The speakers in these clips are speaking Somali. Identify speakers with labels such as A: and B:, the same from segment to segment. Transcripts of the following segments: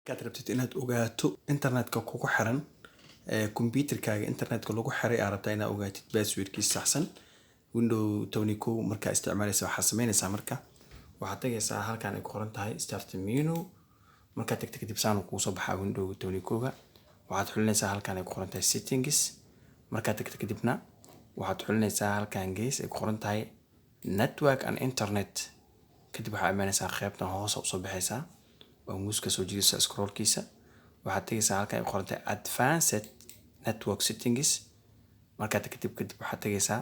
A: markaad rabtid inaad ogaato internetka kugu xiran computerkaaga internetka lagu xiray aad rabtaa inaad ogaatid passwordkiisa saxsan window 12 markaa isticmaalaysa waxaad samaynaysaa marka waxaad tagaysaa halkan ay ku qoran tahay start menu markaad tagto kadib saan kuu soo baxaa window 12 waxaad xulinaysaa halkan ay ku qoran tahay settings markaad tagto kadibna waxaad xulinaysaa halkan gees ay ku qoran tahay network and internet kadib waxaad imaanaysaa qaybtan hoos u soo baxaysaa oo muuska soo jiidaysa scrollkiisa waxaad tagaysaa halkan ay ku qoran tahay advanced network settings markaad kadib waxaad tagaysaa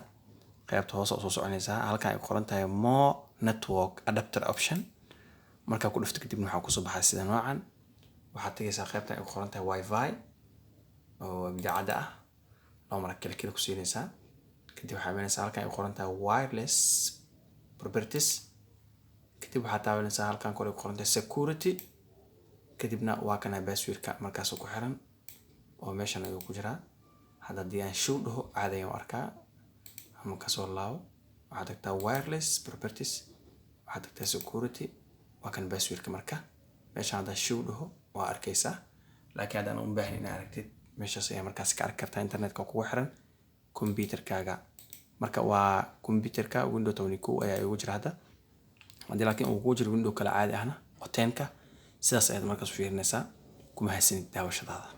A: qaybta hoos u soo soconaysaa halkan ay ku qoran tahay more network adapter option markaa ku dhufto kadib waxa ku soo baxay sida noocan waxaad tagaysaa qaybta ay ku qoran tahay wifi oo bidacada ah loo mar kale ku siinaysaa kadib waxaad imaanaysaa halkan ay ku qoran tahay wireless properties kadib waxaad taabanaysaa halkan kale ku qoran tahay security kadibna waa kana passwordka markaas ku xiran oo meeshan ayuu ku jiraa haddii aan show dhaho caadi ayaan arkaa ama ka soo laabo waxaad tagtaa wireless properties waxaad tagtaa security waa kan passwordka marka meeshan hadda show dhaho waa arkaysaa laakiin hadaan u baahan inaad aragtid meeshaas ayaa markaas ka arki kartaa internetka kugu xiran computerkaaga marka waa computerka window 12 ayaa ugu jira hadda haddii laakiin uu ku jiro window kale caadi ahna oo 10ka sidaas ayaad markaas fiirinaysaa kuma haysan daawashadaada